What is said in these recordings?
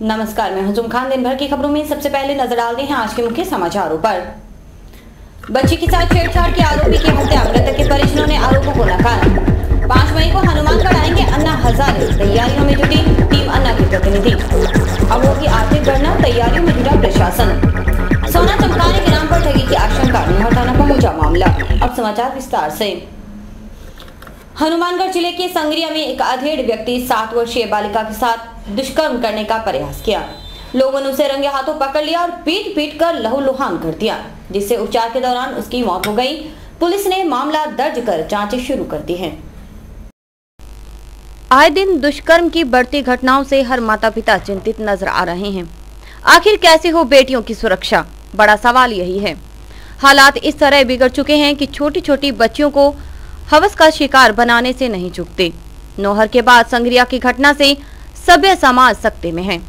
नमस्कार, मैं हुजुम खान। दिन भर की खबरों में सबसे पहले नजर डालते हैं आज के मुख्य समाचारों पर। बच्ची के साथ छेड़छाड़ के आरोपी की हत्या, मृतक के परिजनों ने आरोपों को नकारा। 5 मई को हनुमानगढ़ आएंगे अन्ना हजारे, तैयारियों में जुटी टीम अन्ना के प्रतिनिधि। अब होगी आर्थिक गणना, तैयारियों में जुटा प्रशासन। सोना चमकाने के नाम पर ठगी की आशंका, नौहर थाना पहुंचा मामला। अब समाचार विस्तार से। हनुमानगढ़ जिले के संगरिया में एक अधेड़ व्यक्ति 7 वर्षीय बालिका के साथ दुष्कर्म करने का प्रयास किया। लोगों ने उसे रंगे हाथों पकड़ लिया और पीट कर लहूलुहान कर दिया, जिससे उपचार के दौरान उसकी मौत हो गई। पुलिस ने मामला दर्ज कर जांच शुरू कर दी है। आए दिन दुष्कर्म की बढ़ती घटनाओं से हर माता पिता चिंतित नजर आ रहे हैं। आखिर कैसे हो बेटियों की सुरक्षा, बड़ा सवाल यही है। हालात इस तरह बिगड़ चुके हैं कि छोटी छोटी बच्चियों को हवस का शिकार बनाने से नहीं चूकते। नौहर के बाद संगरिया की घटना से सभ्य समाज सकते में है।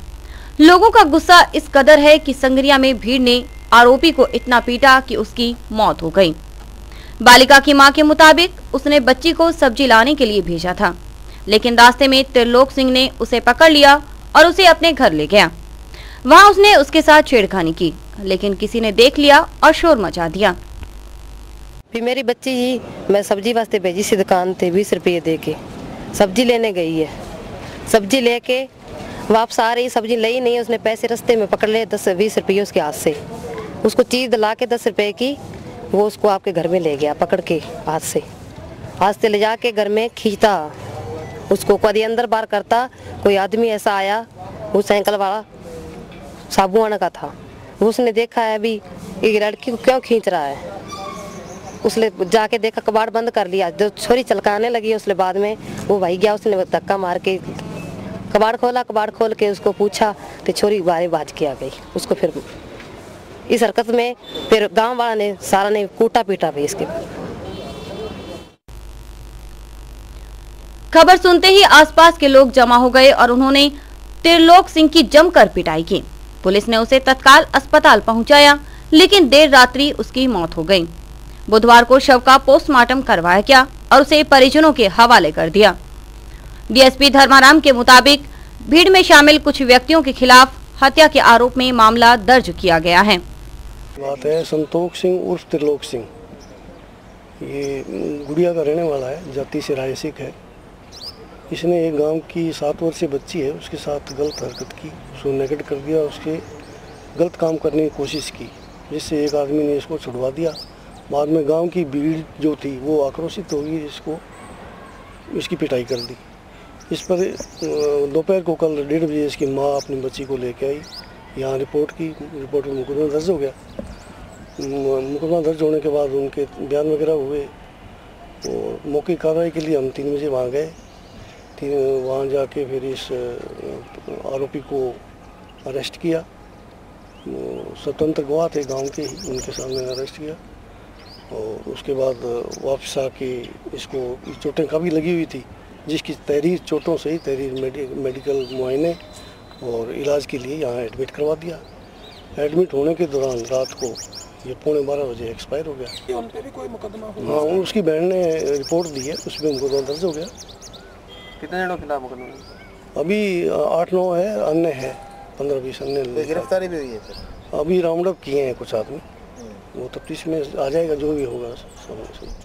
लोगों का गुस्सा इस कदर है कि संगरिया में भीड़ ने आरोपी को इतना पीटा कि उसकी मौत हो गई। बालिका की मां के मुताबिक उसने बच्ची को सब्जी लाने के लिए भेजा था, लेकिन रास्ते में त्रिलोक सिंह ने उसे पकड़ लिया और उसे अपने घर ले गया। वहां उसने उसके साथ छेड़खानी की, लेकिन किसी ने देख लिया और शोर मचा दिया। फिर मेरी बच्ची ही मैं सब्जी वास्ते भेजी सी दुकान थे, 20 रुपये दे के सब्जी लेने गई है। सब्जी लेके वापस आ रही, सब्जी ली नहीं, उसने पैसे रास्ते में पकड़ लिए 10-20 रुपये उसके हाथ से। उसको चीज़ दिला के 10 रुपये की वो उसको आपके घर में ले गया, पकड़ के हाथ से ले जाके घर में खींचता, उसको कभी अंदर बाहर करता। कोई आदमी ऐसा आया, वो साइकिल वाला साबुआना का था, उसने देखा है अभी ये लड़की को क्यों खींच रहा है। उसने जाके देखा, कबाड़ बंद कर लिया। जो छोरी चलकाने लगी उसने बाद में वो भाई गया, उसने धक्का मार के कबाड़ खोल के उसको पूछा तो छोरी बारे बाज के आ गई। उसको फिर इस हरकत में फिर गांव वाला ने सारा ने कूटा पीटा भी इसके। खबर सुनते ही आसपास के लोग जमा हो गए और उन्होंने त्रिलोक सिंह की जमकर पिटाई की। पुलिस ने उसे तत्काल अस्पताल पहुंचाया, लेकिन देर रात्रि उसकी मौत हो गई। बुधवार को शव का पोस्टमार्टम करवाया गया और उसे परिजनों के हवाले कर दिया। डीएसपी धर्माराम के मुताबिक भीड़ में शामिल कुछ व्यक्तियों के खिलाफ हत्या के आरोप में मामला दर्ज किया गया है। बात है संतोष सिंह उर्फ त्रिलोक सिंह, ये गुड़िया का रहने वाला है, जाति से राय सिख है। इसने एक गांव की 7 वर्षीय बच्ची है, उसके साथ गलत हरकत की, उसको नेगलेक्ट कर दिया, उसके गलत काम करने की कोशिश की, जिससे एक आदमी ने इसको छुड़वा दिया। बाद में गांव की भीड़ जो थी वो आक्रोशित होगी, इसकी पिटाई कर दी। इस पर दोपहर को कल 1:30 बजे इसकी माँ अपनी बच्ची को लेकर आई, यहाँ रिपोर्ट की। रिपोर्ट में मुकदमा दर्ज हो गया। मुकदमा दर्ज होने के बाद उनके बयान वगैरह हुए और मौके कार्रवाई के लिए हम 3 बजे वहाँ गए। वहाँ जाके फिर इस आरोपी को अरेस्ट किया। स्वतंत्र गवाह थे गांव के ही, उनके सामने अरेस्ट किया और उसके बाद वापस आके इसको चोटें काफ़ी लगी हुई थी, जिसकी तहरीर चोटों से ही मेडिकल मुआयने और इलाज के लिए यहाँ एडमिट करवा दिया। एडमिट होने के दौरान रात को ये 11:15 बजे एक्सपायर हो गया। उन पे भी कोई मुकदमा हुआ? हाँ, उसकी बहन ने रिपोर्ट दी है, उसमें मुकदमा दर्ज हो गया। कितने जनों के खिलाफ मुकदमा? अभी 8-9 है, अन्य है 15-20 अन्य। गिरफ्तारी भी हुई है सर? अभी राउंड अप किए हैं कुछ आदमी, वो तफ्तीश में आ जाएगा जो भी होगा सामने।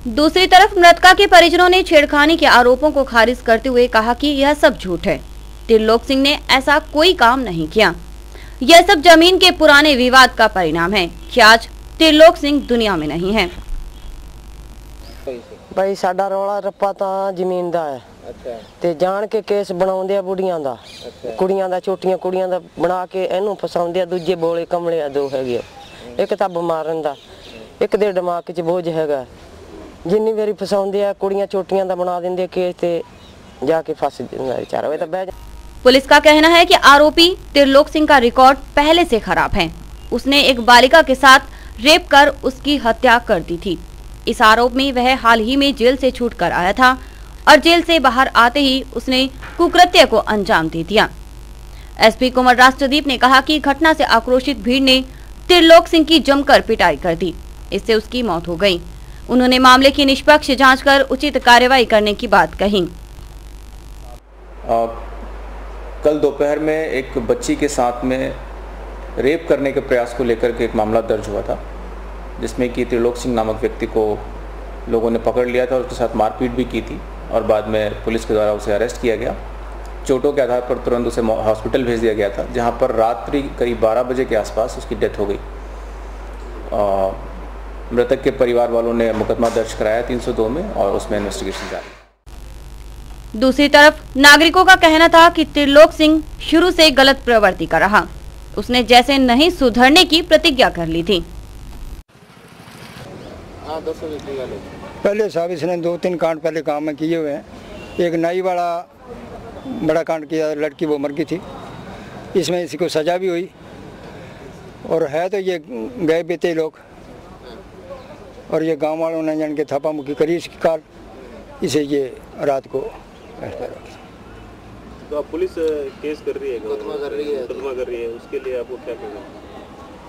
दूसरी तरफ मृतका के परिजनों ने छेड़खानी के आरोपों को खारिज करते हुए कहा कि यह सब झूठ है। त्रिलोक सिंह ने ऐसा कोई काम नहीं किया। यह सब जमीन के पुराने विवाद का परिणाम है कि आज त्रिलोक सिंह दुनिया में नहीं है। भाई साडा रौला रप्पा ता जमीन दा है। ते जान के केस बनाउंदे आ बुढ़ियां दा, कुड़ियां दा, छोटियां कुड़ियां दा बना के इहनू फसाउंदे आ। दूजे बोले कमले आ, 2 हैगे, एक तां बिमारन दा, एक दे दिमाग 'च बोझ हैगा। जिन्नी वारी फसाउंदे आ, कुड़ियां छोटियां दा बना दिंदे केस ते जाके फस जांदा बेचारा। वे तां बह। पुलिस का कहना है कि आरोपी त्रिलोक सिंह का रिकॉर्ड पहले से खराब है। उसने एक बालिका के साथ रेप कर उसकी हत्या कर दी थी। इस आरोप में वह हाल ही में जेल से छूट कर आया था और जेल से बाहर आते ही उसने कुकृत्य को अंजाम दे दिया। एसपी कुमार राष्ट्रदीप ने कहा कि घटना से आक्रोशित भीड़ ने त्रिलोक सिंह की जमकर पिटाई कर दी, इससे उसकी मौत हो गई। उन्होंने मामले की निष्पक्ष जांच कर उचित कार्रवाई करने की बात कही। कल दोपहर में एक बच्ची के साथ में रेप करने के प्रयास को लेकर के एक मामला दर्ज हुआ था, जिसमें कि त्रिलोक सिंह नामक व्यक्ति को लोगों ने पकड़ लिया था और उसके साथ मारपीट भी की थी और बाद में पुलिस के द्वारा उसे अरेस्ट किया गया। चोटों के आधार पर तुरंत उसे हॉस्पिटल भेज दिया गया था, जहां पर रात्रि करीब 12 बजे के आसपास उसकी डेथ हो गई। मृतक के परिवार वालों ने मुकदमा दर्ज कराया 302 में और उसमें इन्वेस्टिगेशन जारी। दूसरी तरफ नागरिकों का कहना था कि त्रिलोक सिंह शुरू से गलत प्रवृत्ति का रहा। उसने जैसे नहीं सुधरने की प्रतिज्ञा कर ली थी। पहले साहब इसने 2-3 कांड पहले काम में किए हुए हैं। एक नाई वाला बड़ा कांड किया, लड़की वो मर गई थी, इसमें इसी को सजा भी हुई। और है तो ये गए बेटे लोग, और ये गांव वालों ने जान के थापा मुक्की करी इसकी कार, इसे ये रात को। तो आप पुलिस केस कर रही है, मुकदमा कर रही है, उसके लिए आपको क्या करना?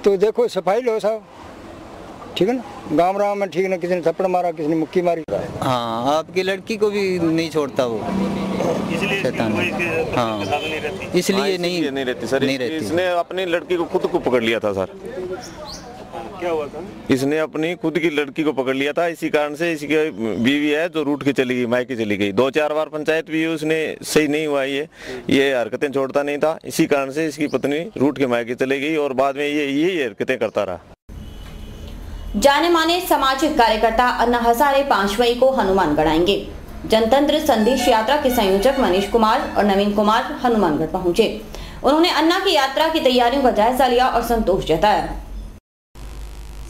तो देखो सफाई लो साहब, ठीक है ना। गाँव राम में ठीक ना, किसी ने थप्पड़ मारा, किसी ने मुक्की मारी। हाँ, आपकी लड़की को भी नहीं छोड़ता वो, शैतान। हाँ, इसलिए नहीं रहती सर। इसने अपनी लड़की को खुद को पकड़ लिया था सर। क्या हुआ था? इसने अपनी खुद की लड़की को पकड़ लिया था, इसी कारण से इसकी बीवी है जो रूठ के चली गई, मायके चली गई। 2-4 बार पंचायत भी उसने सही नहीं हुआ, ये हरकतें छोड़ता नहीं था, इसी कारण से इसकी पत्नी रूठ के मायके चली गई और बाद में ये हरकतें करता रहा। जाने माने सामाजिक कार्यकर्ता अन्ना हजारे 5 मई को हनुमानगढ़ आएंगे। जनतंत्र संदेश यात्रा के संयोजक मनीष कुमार और नवीन कुमार हनुमानगढ़ पहुंचे। उन्होंने अन्ना की यात्रा की तैयारियों का जायजा लिया और संतोष जताया।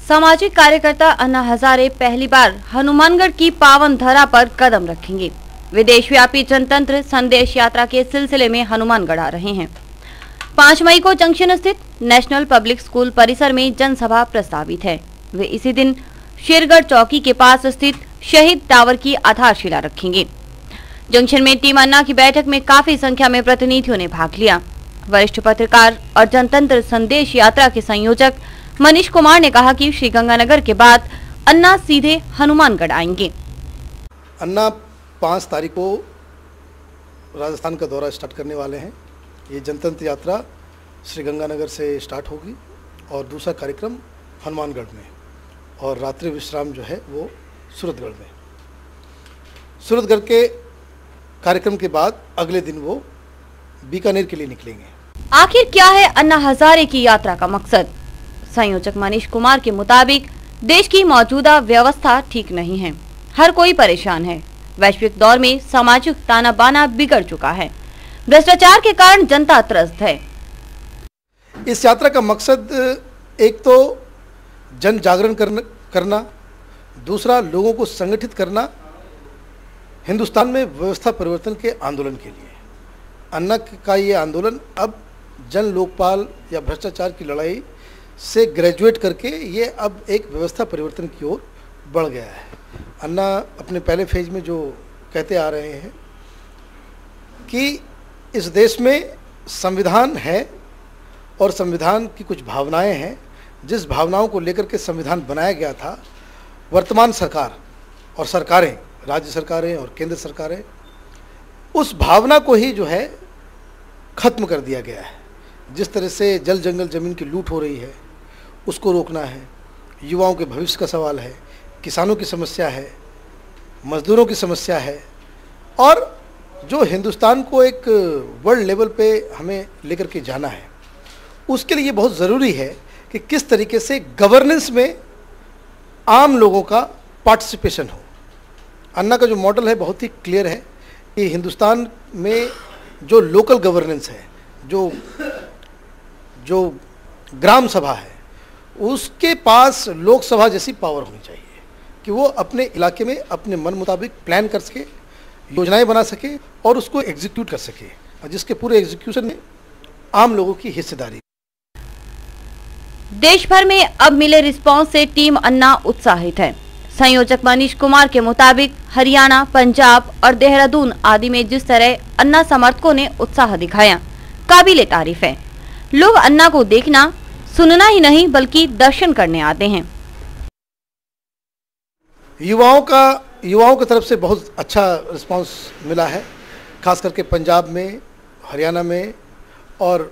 सामाजिक कार्यकर्ता अन्ना हजारे पहली बार हनुमानगढ़ की पावन धरा पर कदम रखेंगे। वे देशव्यापी जनतंत्र संदेश यात्रा के सिलसिले में हनुमानगढ़ आ रहे हैं। 5 मई को जंक्शन स्थित नेशनल पब्लिक स्कूल परिसर में जनसभा प्रस्तावित है। वे इसी दिन शेरगढ़ चौकी के पास स्थित शहीद टावर की आधारशिला रखेंगे। जंक्शन में टीम अन्ना की बैठक में काफी संख्या में प्रतिनिधियों ने भाग लिया। वरिष्ठ पत्रकार और जनतंत्र संदेश यात्रा के संयोजक मनीष कुमार ने कहा कि श्रीगंगानगर के बाद अन्ना सीधे हनुमानगढ़ आएंगे। अन्ना 5 तारीख को राजस्थान का दौरा स्टार्ट करने वाले हैं। ये जनतंत्र यात्रा श्रीगंगानगर से स्टार्ट होगी और दूसरा कार्यक्रम हनुमानगढ़ में, और रात्रि विश्राम जो है वो सूरतगढ़ में। सूरतगढ़ के कार्यक्रम के बाद अगले दिन वो बीकानेर के लिए निकलेंगे। आखिर क्या है अन्ना हजारे की यात्रा का मकसद? संयोजक मनीष कुमार के मुताबिक देश की मौजूदा व्यवस्था ठीक नहीं है, हर कोई परेशान है। वैश्विक दौर में सामाजिक ताना बाना बिगड़ चुका है, भ्रष्टाचार के कारण जनता त्रस्त है। इस यात्रा का मकसद एक तो जन जागरण करना, दूसरा लोगों को संगठित करना हिंदुस्तान में व्यवस्था परिवर्तन के आंदोलन के लिए। अन्ना का ये आंदोलन अब जन लोकपाल या भ्रष्टाचार की लड़ाई से ग्रेजुएट करके ये अब एक व्यवस्था परिवर्तन की ओर बढ़ गया है। अन्ना अपने पहले फेज में जो कहते आ रहे हैं कि इस देश में संविधान है और संविधान की कुछ भावनाएं हैं, जिस भावनाओं को लेकर के संविधान बनाया गया था, वर्तमान सरकार और सरकारें, राज्य सरकारें और केंद्र सरकारें, उस भावना को ही जो है ख़त्म कर दिया गया है। जिस तरह से जल जंगल ज़मीन की लूट हो रही है, उसको रोकना है। युवाओं के भविष्य का सवाल है, किसानों की समस्या है, मजदूरों की समस्या है, और जो हिंदुस्तान को एक वर्ल्ड लेवल पे हमें लेकर के जाना है, उसके लिए बहुत ज़रूरी है कि किस तरीके से गवर्नेंस में आम लोगों का पार्टिसिपेशन हो। अन्ना का जो मॉडल है बहुत ही क्लियर है कि हिंदुस्तान में जो लोकल गवर्नेंस है, जो ग्राम सभा है, उसके पास लोकसभा जैसी पावर होनी चाहिए कि वो अपने इलाके में अपने मन मुताबिक प्लान कर सके, योजनाएं बना सके और उसको एग्जीक्यूट कर सके, और जिसके पूरे एग्जीक्यूशन में आम लोगों की हिस्सेदारी। देश भर में अब मिले रिस्पांस से टीम अन्ना उत्साहित है। संयोजक मनीष कुमार के मुताबिक हरियाणा, पंजाब और देहरादून आदि में जिस तरह अन्ना समर्थकों ने उत्साह दिखाया, काबिले तारीफ है। लोग अन्ना को देखना, सुनना ही नहीं बल्कि दर्शन करने आते हैं। युवाओं की तरफ से बहुत अच्छा रिस्पांस मिला है, खास करके पंजाब में हरियाणा में और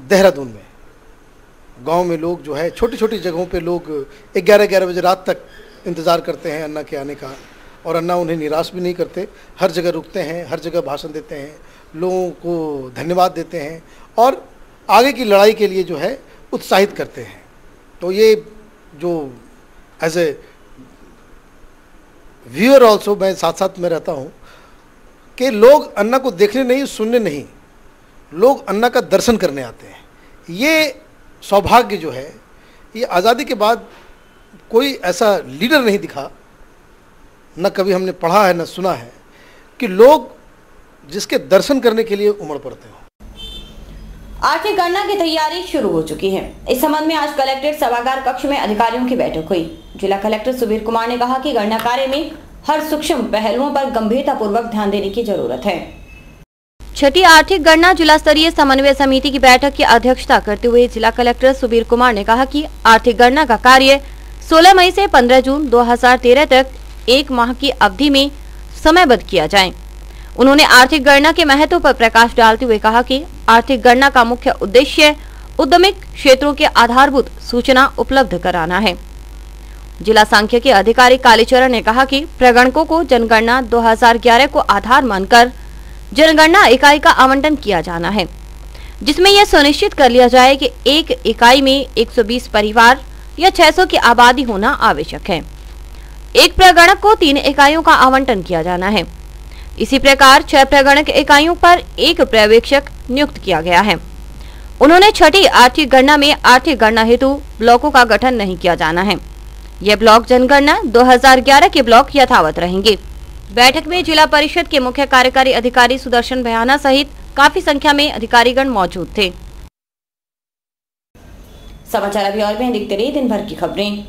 देहरादून में गांव में लोग जो है छोटी छोटी जगहों पे लोग 11-11 बजे रात तक इंतज़ार करते हैं अन्ना के आने का, और अन्ना उन्हें निराश भी नहीं करते। हर जगह रुकते हैं, हर जगह भाषण देते हैं, लोगों को धन्यवाद देते हैं और आगे की लड़ाई के लिए जो है उत्साहित करते हैं। तो ये जो एज ए व्यूअर ऑल्सो मैं साथ साथ में रहता हूँ कि लोग अन्ना को देखने नहीं, सुनने नहीं, लोग अन्ना का दर्शन करने आते हैं। ये सौभाग्य जो है, ये आज़ादी के बाद कोई ऐसा लीडर नहीं दिखा, न कभी हमने पढ़ा है न सुना है कि लोग जिसके दर्शन करने के लिए उमड़ पड़ते हो। आर्थिक गणना की तैयारी शुरू हो चुकी है। इस संबंध में आज कलेक्ट्रेट सभागार कक्ष में अधिकारियों की बैठक हुई। जिला कलेक्टर सुबीर कुमार ने कहा कि गणना कार्य में हर सूक्ष्म पहलुओं पर गंभीरतापूर्वक ध्यान देने की जरूरत है। छठी आर्थिक गणना जिला स्तरीय समन्वय समिति की बैठक की अध्यक्षता करते हुए जिला कलेक्टर सुबीर कुमार ने कहा कि आर्थिक गणना का कार्य 16 मई से 15 जून 2013 तक 1 माह की अवधि में समयबद्ध किया जाए। उन्होंने आर्थिक गणना के महत्व पर प्रकाश डालते हुए कहा कि आर्थिक गणना का मुख्य उद्देश्य उद्यमिक क्षेत्रों के आधारभूत सूचना उपलब्ध कराना है। जिला सांख्यिकी अधिकारी कालीचरण ने कहा कि प्रगणकों को जनगणना 2011 को आधार मानकर जनगणना इकाई का आवंटन किया जाना है, जिसमें यह सुनिश्चित कर लिया जाए कि एक इकाई में 120 परिवार या 600 की आबादी होना आवश्यक है। एक प्रगणक को 3 इकाइयों का आवंटन किया जाना है। इसी प्रकार 6 प्रगणक इकाइयों पर 1 पर्यवेक्षक नियुक्त किया गया है। उन्होंने छठी आर्थिक गणना में आर्थिक गणना हेतु ब्लॉकों का गठन नहीं किया जाना है। यह ब्लॉक जनगणना 2011 के ब्लॉक यथावत रहेंगे। बैठक में जिला परिषद के मुख्य कार्यकारी अधिकारी सुदर्शन भयाना सहित काफी संख्या में अधिकारीगण मौजूद थे। समाचार अभी और भी देखते रहिए दिन भर की खबरें।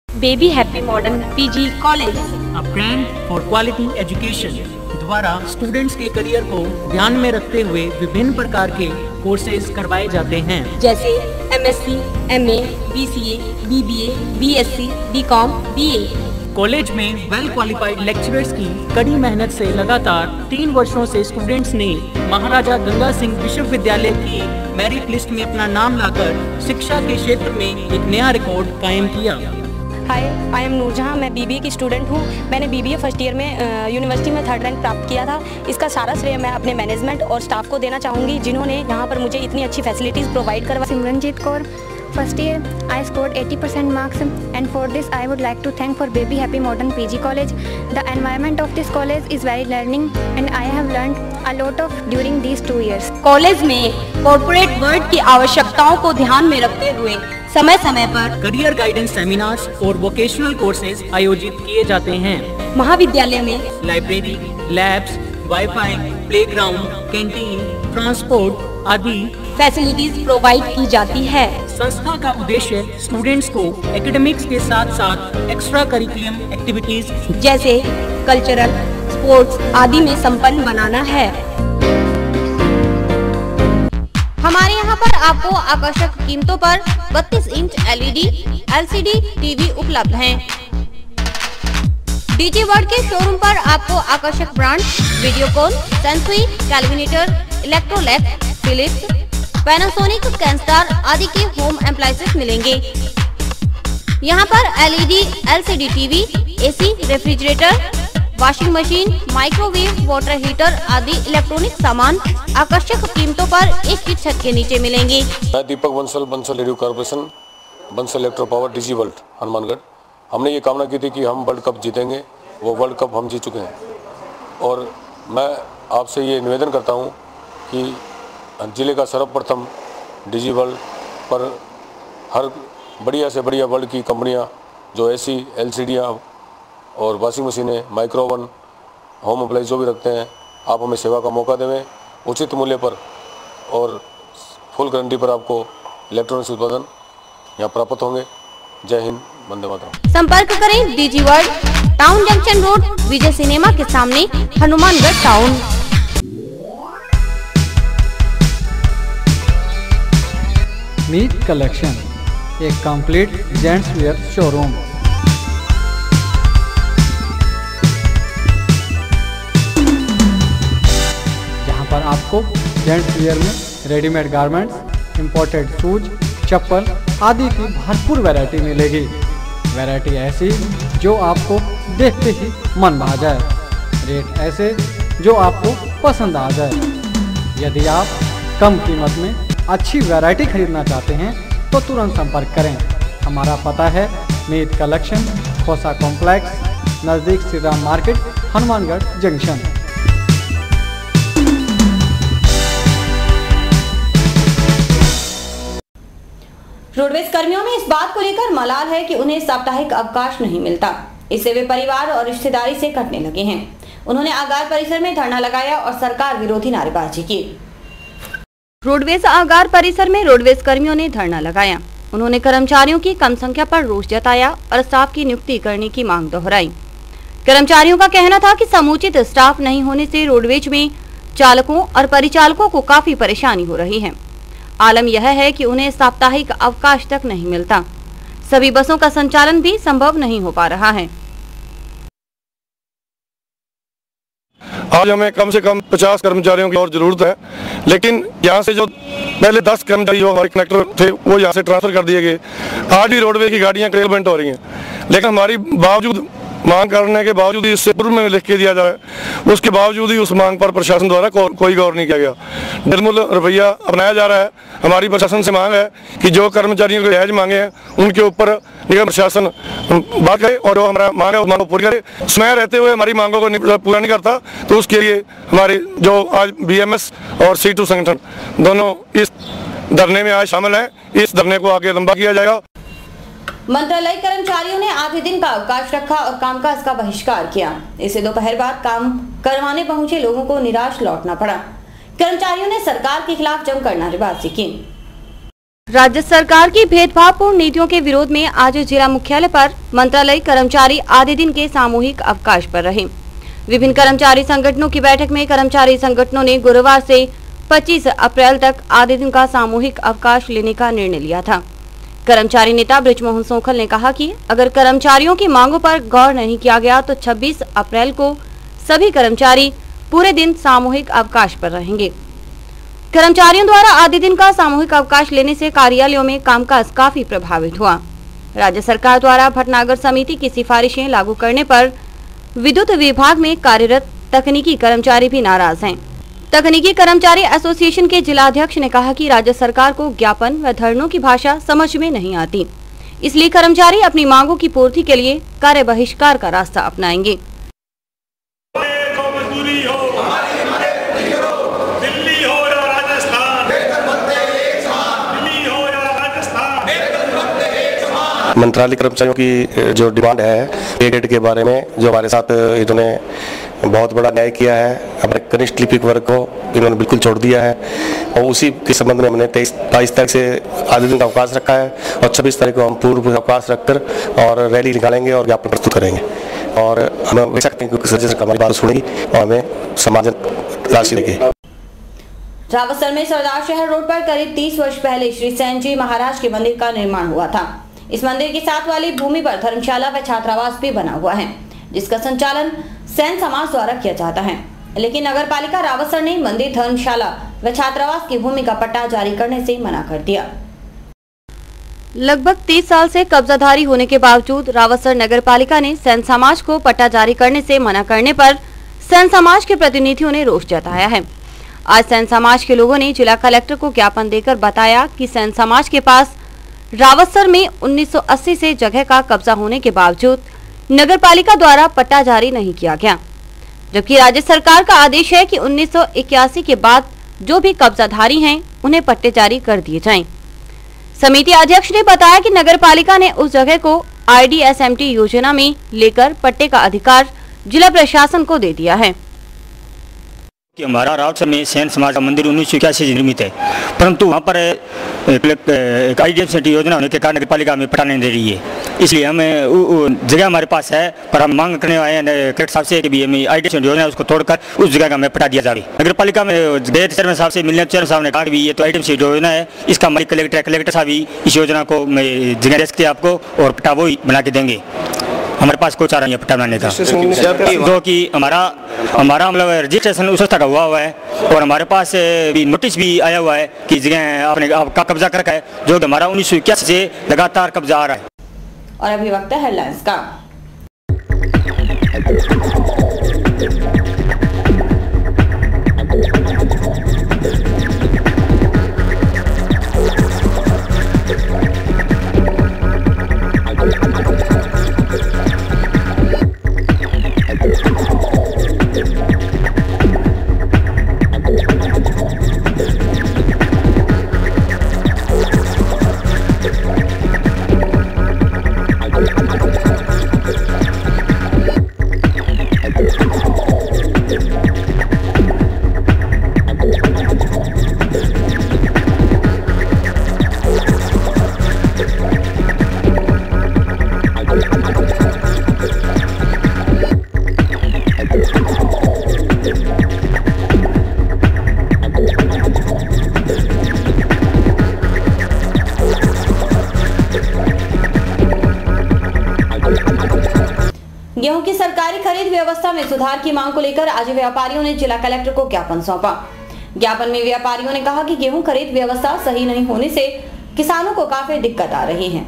Baby happy modern PG college, a brand for quality education द्वारा स्टूडेंट्स के करियर को ध्यान में रखते हुए विभिन्न प्रकार के कोर्सेज करवाए जाते हैं, जैसे MSc, MA, BCA, BBA, BSc, BCom, BA. College में वेल क्वालिफाइड लेक्चरर्स की कड़ी मेहनत से लगातार 3 वर्षों से स्टूडेंट्स ने महाराजा गंगा सिंह विश्वविद्यालय की मेरिट लिस्ट में अपना नाम लाकर शिक्षा के क्षेत्र में एक नया रिकॉर्ड कायम किया। हाय, आई एम नूरजहां। मैं बीबीए की स्टूडेंट हूं। मैंने बीबीए फर्स्ट ईयर में यूनिवर्सिटी में 3rd रैंक प्राप्त किया था। इसका सारा श्रेय मैं अपने मैनेजमेंट और स्टाफ को देना चाहूँगी, जिन्होंने यहाँ पर मुझे इतनी अच्छी फैसिलिटीज़ प्रोवाइड करवा। Simranjeet Kaur, first year, I scored 80% marks and for this I would like to thank for Baby Happy Modern PG College. The environment of this college is very learning and I have learned a lot of during these 2 years. College में corporate world की आवश्यकताओं को ध्यान में रखते हुए समय समय पर करियर गाइडेंस सेमिनार्स और वोकेशनल कोर्सेज आयोजित किए जाते हैं। महाविद्यालय में library, labs, wifi, playground, canteen, transport आदि फैसिलिटीज प्रोवाइड की जाती है। संस्था का उद्देश्य स्टूडेंट्स को एकेडमिक्स के साथ साथ एक्स्ट्रा करिकुलम एक्टिविटीज जैसे कल्चरल, स्पोर्ट्स आदि में संपन्न बनाना है। हमारे यहाँ पर आपको आकर्षक कीमतों पर 32 इंच LED, LCD टीवी उपलब्ध हैं। डीजी वर्ल्ड के शोरूम पर आपको आकर्षक brand Videocon, Sansui, Kelvinator, Electrolux, Philips, Panasonic, Kenstar आदि के होम एप्लायंसेस मिलेंगे। यहाँ पर LED, LCD TV, AC, refrigerator, washing machine, microwave, water heater आदि इलेक्ट्रॉनिक सामान आकर्षक कीमतों पर एक ही छत के नीचे मिलेंगे। मैं Deepak Bansal radio corporation, Bansal electro power, DG world, Hanumangarh. हमने ये कामना की थी कि हम वर्ल्ड कप जीतेंगे, वो वर्ल्ड कप हम जीत चुके हैं। और मैं आपसे ये निवेदन करता हूँ कि जिले का सर्वप्रथम डीजी वर्ल्ड पर हर बढ़िया से बढ़िया वर्ल्ड की कंपनियाँ जो AC, LCD और वॉशिंग मशीनें, माइक्रो ओवन, होम अप्लाइंस जो भी रखते हैं, आप हमें सेवा का मौका देवें उचित मूल्य पर और फुल गारंटी पर आपको इलेक्ट्रॉनिक्स उत्पादन यहाँ प्राप्त होंगे। जय हिंद, वंदे मातरम। संपर्क करें DG world, town junction road, Vijay cinema के सामने, हनुमानगढ़ टाउन। मीत कलेक्शन, एक कंप्लीट जेंट्स वेयर शोरूम। जहां पर आपको जेंट्स वियर में रेडीमेड गारमेंट्स, इंपोर्टेड शूज, चप्पल आदि की भरपूर वैरायटी मिलेगी। वैरायटी ऐसी जो आपको देखते ही मन भा जाए, रेट ऐसे जो आपको पसंद आ जाए। यदि आप कम कीमत में अच्छी वैरायटी खरीदना चाहते हैं तो तुरंत संपर्क करें। हमारा पता है मीत कलेक्शन, खोसा कॉम्प्लेक्स, नज़दीक Shri Ram market, Hanumangarh junction. Roadways कर्मियों में इस बात को लेकर मलाल है कि उन्हें साप्ताहिक अवकाश नहीं मिलता। इससे वे परिवार और रिश्तेदारी से कटने लगे हैं। उन्होंने आगार परिसर में धरना लगाया और सरकार विरोधी नारेबाजी की। रोडवेज आगार परिसर में रोडवेज कर्मियों ने धरना लगाया। उन्होंने कर्मचारियों की कम संख्या पर रोष जताया और स्टाफ की नियुक्ति करने की मांग दोहराई। कर्मचारियों का कहना था कि समुचित स्टाफ नहीं होने से रोडवेज में चालकों और परिचालकों को काफी परेशानी हो रही है। आलम यह है कि उन्हें साप्ताहिक अवकाश तक नहीं मिलता। सभी बसों का संचालन भी संभव नहीं हो पा रहा है। आज हमें कम से कम 50 कर्मचारियों की और जरूरत है, लेकिन यहाँ से जो पहले 10 कर्मचारी जो हमारे कनेक्टर थे वो यहाँ से ट्रांसफर कर दिए गए। आज भी रोडवे की गाड़ियाँ क्रेलमेंट हो रही हैं, लेकिन हमारी बावजूद मांग करने के बावजूद इससे पूर्व में लिख के दिया जाए, उसके बावजूद ही उस मांग पर प्रशासन द्वारा कोई गौर नहीं किया गया। निर्मूल रवैया अपनाया जा रहा है। हमारी प्रशासन से मांग है कि जो कर्मचारियों के रियायत मांगे हैं उनके ऊपर निगम प्रशासन बात करे और जो हमारा मांग है उस मांग को पूरी करे। समय रहते हुए हमारी मांगों को पूरा नहीं करता तो उसके लिए हमारे जो आज BMS और C2 संगठन दोनों इस धरने में आज शामिल हैं। इस धरने को आगे लंबा किया जाएगा। मंत्रालय कर्मचारियों ने आधे दिन का अवकाश रखा और कामकाज का बहिष्कार किया। इससे दोपहर बाद काम करवाने पहुंचे लोगों को निराश लौटना पड़ा। कर्मचारियों ने सरकार के खिलाफ जमकर नारेबाजी की। राज्य सरकार की भेदभावपूर्ण नीतियों के विरोध में आज जिला मुख्यालय पर मंत्रालय कर्मचारी आधे दिन के सामूहिक अवकाश पर रहे। विभिन्न कर्मचारी संगठनों की बैठक में कर्मचारी संगठनों ने गुरुवार से 25 अप्रैल तक आधे दिन का सामूहिक अवकाश लेने का निर्णय लिया था। कर्मचारी नेता बृजमोहन सोखल ने कहा कि अगर कर्मचारियों की मांगों पर गौर नहीं किया गया तो 26 अप्रैल को सभी कर्मचारी पूरे दिन सामूहिक अवकाश पर रहेंगे। कर्मचारियों द्वारा आधे दिन का सामूहिक अवकाश लेने से कार्यालयों में कामकाज काफी प्रभावित हुआ। राज्य सरकार द्वारा भटनागर समिति की सिफारिशें लागू करने पर विद्युत विभाग में कार्यरत तकनीकी कर्मचारी भी नाराज हैं। तकनीकी कर्मचारी एसोसिएशन के जिलाध्यक्ष ने कहा कि राज्य सरकार को ज्ञापन व धरनों की भाषा समझ में नहीं आती, इसलिए कर्मचारी अपनी मांगों की पूर्ति के लिए कार्य बहिष्कार का रास्ता अपनाएंगे। मंत्रालय कर्मचारियों की जो डिमांड है पे ग्रेड के बारे में, जो हमारे साथ इन्होंने बहुत बड़ा न्याय किया है, हमारे कनिष्ठ लिपिक वर्ग को इन्होंने बिल्कुल छोड़ दिया है और उसी के संबंध में हमने 22 तारीख से आधे दिन का अवकाश रखा है और 26 तारीख को हम पूर्व अवकाश रखकर और रैली निकालेंगे और ज्ञापन प्रस्तुत करेंगे और हमें देख सकते हैं कि सरकार हमारी बात सुनेगी और हमें समाजन राशि देगी। रावतसर में सरदार शहर रोड पर करीब 30 वर्ष पहले श्री सैन जी महाराज के मंदिर का निर्माण हुआ था। इस मंदिर के साथ वाली भूमि पर धर्मशाला व छात्रावास भी बना हुआ है, जिसका संचालन सैन समाज द्वारा किया जाता है। लेकिन नगर पालिका रावतसर ने मंदिर, धर्मशाला व छात्रावास की भूमि का पट्टा जारी करने से मना कर दिया। लगभग 30 साल से कब्जाधारी होने के बावजूद रावतसर नगर पालिका ने सैन समाज को पट्टा जारी करने से मना करने पर सैन समाज के प्रतिनिधियों ने रोष जताया है। आज सैन समाज के लोगों ने जिला कलेक्टर को ज्ञापन देकर बताया कि सैन समाज के पास रावतसर में 1980 से जगह का कब्जा होने के बावजूद नगर पालिका द्वारा पट्टा जारी नहीं किया गया, जबकि राज्य सरकार का आदेश है कि 1981 के बाद जो भी कब्जाधारी हैं उन्हें पट्टे जारी कर दिए जाएं। समिति अध्यक्ष ने बताया कि नगर पालिका ने उस जगह को IDSMT योजना में लेकर पट्टे का अधिकार जिला प्रशासन को दे दिया है। कि हमारा रावतसर में सैन समाज का मंदिर 1981 से निर्मित है, परंतु वहाँ पर एक IDSMT योजना होने के कारण नगर पालिका हमें पट्टा नहीं दे रही है। इसलिए हमें जगह हमारे पास है, पर हम मांग करने आए हैं कलेक्टर साहब से कि भी हमें IDSMT योजना उसको तोड़कर उस जगह का हमें पट्टा दिया जाए। नगर पालिका में गए चेयरमैन साहब से मिलने, चेयरमैन साहब ने कहा कि ये तो IDSMT योजना है, इसका हमारी कलेक्टर साहब ही इस योजना को जगह दे सकते हैं आपको और पट्टा वो ही बना के देंगे। हमारे पास कोई चारा नहीं है पट्टा बनाने का, जो कि हमारा मतलब रजिस्ट्रेशन उस तक हुआ है और हमारे पास भी नोटिस भी आया हुआ है कि जगह आपने आपका कब्जा कर रखा है, जो कि हमारा 1981 से लगातार कब्जा आ रहा है। और अभी वक्त है हेडलाइंस का। गेहूं की सरकारी खरीद व्यवस्था में सुधार की मांग को लेकर आज व्यापारियों ने जिला कलेक्टर को ज्ञापन सौंपा। ज्ञापन में व्यापारियों ने कहा कि गेहूं खरीद व्यवस्था सही नहीं होने से किसानों को काफी दिक्कत आ रही है।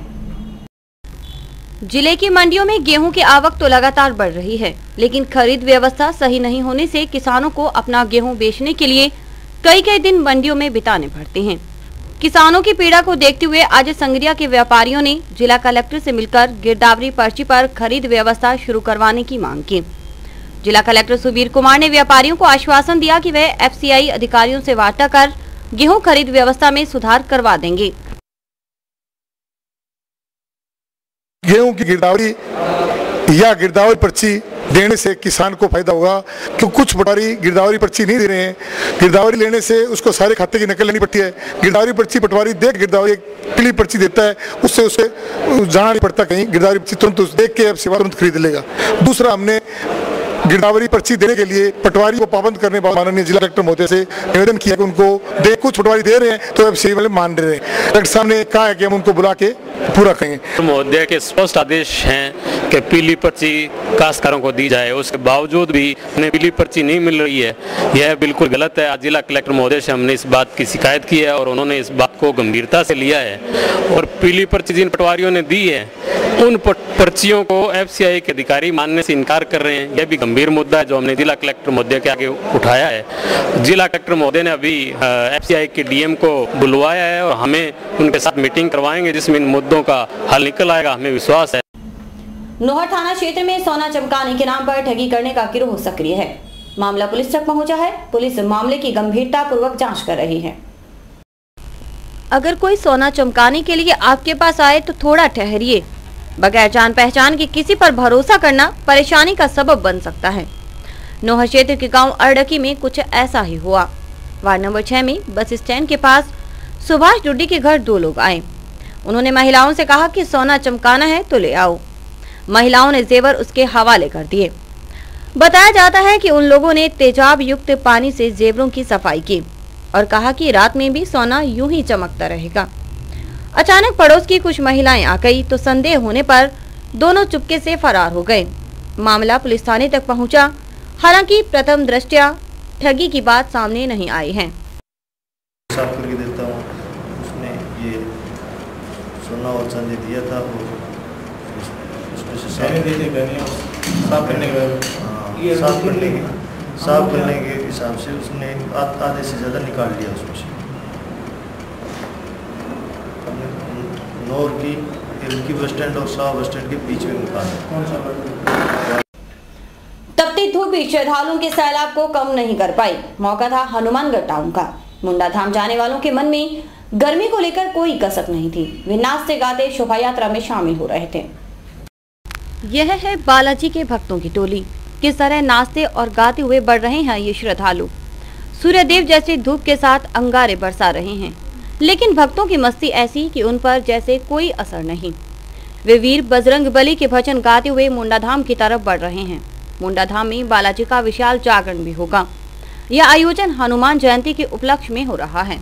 जिले की मंडियों में गेहूं की आवक तो लगातार बढ़ रही है, लेकिन खरीद व्यवस्था सही नहीं होने से किसानों को अपना गेहूं बेचने के लिए कई दिन मंडियों में बिताने पड़ते हैं। किसानों की पीड़ा को देखते हुए आज संगरिया के व्यापारियों ने जिला कलेक्टर से मिलकर गिरदावरी पर्ची पर खरीद व्यवस्था शुरू करवाने की मांग की। जिला कलेक्टर सुबीर कुमार ने व्यापारियों को आश्वासन दिया कि वे एफसीआई अधिकारियों से वार्ता कर गेहूं खरीद व्यवस्था में सुधार करवा देंगे। गेहूं की गिरदावरी या गिरदावरी पर्ची देने से किसान को फायदा होगा, क्योंकि कुछ पटवारी गिरदावरी पर्ची नहीं दे रहे हैं। गिरदावरी लेने से उसको सारे खाते की नकल लेनी पड़ती है। गिरदावरी पर्ची पटवारी देख गिरदावरी एक पीली पर्ची देता है, उससे उसे जाना नहीं पड़ता कहीं, गिरदावरी पर्ची तुरंत देख के अब सेवा तुरंत खरीद लेगा। दूसरा, हमने गिरदावरी पर्ची देने के लिए पटवारी को पाबंद करने पर माननीय जिला कलेक्टर महोदय से निवेदन किया कि उनको दे, कुछ पटवारी दे रहे हैं तो अब सेवा वाले मान रहे हैं। कलेक्टर साहब ने कहा है कि हम उनको बुला के पूरा करेंगे। महोदय के स्पष्ट आदेश हैं कि पीली पर्ची काश्तकारों को दी जाए, उसके बावजूद भी उन्हें पीली पर्ची नहीं मिल रही है, यह बिल्कुल गलत है। आज जिला कलेक्टर महोदय से हमने इस बात की शिकायत की है और उन्होंने इस बात को गंभीरता से लिया है और पीली पर्ची जिन पटवारियों ने दी है उन पर्चियों को एफसीआई के अधिकारी मानने से इनकार कर रहे हैं। यह भी गंभीर मुद्दा है जो हमने जिला कलेक्टर महोदय के आगे उठाया है। जिला कलेक्टर महोदय ने अभी एफसीआई के डीएम को बुलवाया है और हमें उनके साथ मीटिंग करवाएंगे जिसमें इन मुद्दों का हल निकल आएगा, हमें विश्वास है। नोहर थाना क्षेत्र में सोना चमकाने के नाम पर ठगी करने का गिरोह सक्रिय है। मामला पुलिस तक पहुंचा है। पुलिस मामले की गंभीरता पूर्वक जांच कर रही है। अगर कोई सोना चमकाने के लिए आपके पास आए तो थोड़ा ठहरिए। बगैर जान पहचान के किसी पर भरोसा करना परेशानी का सबब बन सकता है। नोहर क्षेत्र के गांव अरडकी में कुछ ऐसा ही हुआ। वार्ड नंबर 6 में बस स्टैंड के पास सुभाष डुड्डी के घर 2 लोग आए। उन्होंने महिलाओं से कहा कि सोना चमकाना है तो ले आओ। महिलाओं ने जेवर उसके हवाले कर दिए। बताया जाता है कि उन लोगों ने तेजाब युक्त पानी से जेवरों की सफाई की और कहा कि रात में भी सोना यूं ही चमकता रहेगा। अचानक पड़ोस की कुछ महिलाएं आ गई तो संदेह होने पर दोनों चुपके से फरार हो गए। मामला पुलिस थाने तक पहुंचा। हालांकि प्रथम दृष्टया ठगी की बात सामने नहीं आई है। साफ करके देता हूँ, उसने ये सोना और चांदी दिया था वो उसमें से साफ करने के हिसाब से उसने आधे से ज़्यादा निकाल लिया उसमें से। नौर की इनकी बस स्टैंड और शाह बस स्टैंड के बीच में निकाला। तपती धूप भी श्रद्धालुओं के सैलाब को कम नहीं कर पाई। मौका था हनुमानगढ़ टाउन का। मुंडा धाम जाने वालों के मन में गर्मी को लेकर कोई कसक नहीं थी। वे नाचते गाते शोभा यात्रा में शामिल हो रहे थे। यह है बालाजी के भक्तों की टोली। किस तरह नाचते और गाते हुए बढ़ रहे हैं ये श्रद्धालु। सूर्यदेव जैसे धूप के साथ अंगारे बरसा रहे हैं, लेकिन भक्तों की मस्ती ऐसी कि उन पर जैसे कोई असर नहीं। वे वीर बजरंग बली के भजन गाते हुए मुंडा धाम की तरफ बढ़ रहे हैं। मुंडा धाम में बालाजी का विशाल जागरण भी होगा। यह आयोजन हनुमान जयंती के उपलक्ष्य में हो रहा है।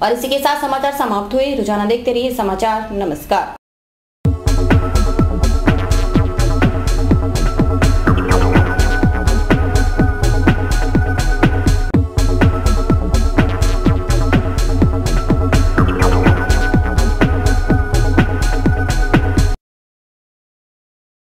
और इसी के साथ समाचार समाप्त हुए। रोजाना देखते रहिए समाचार। नमस्कार।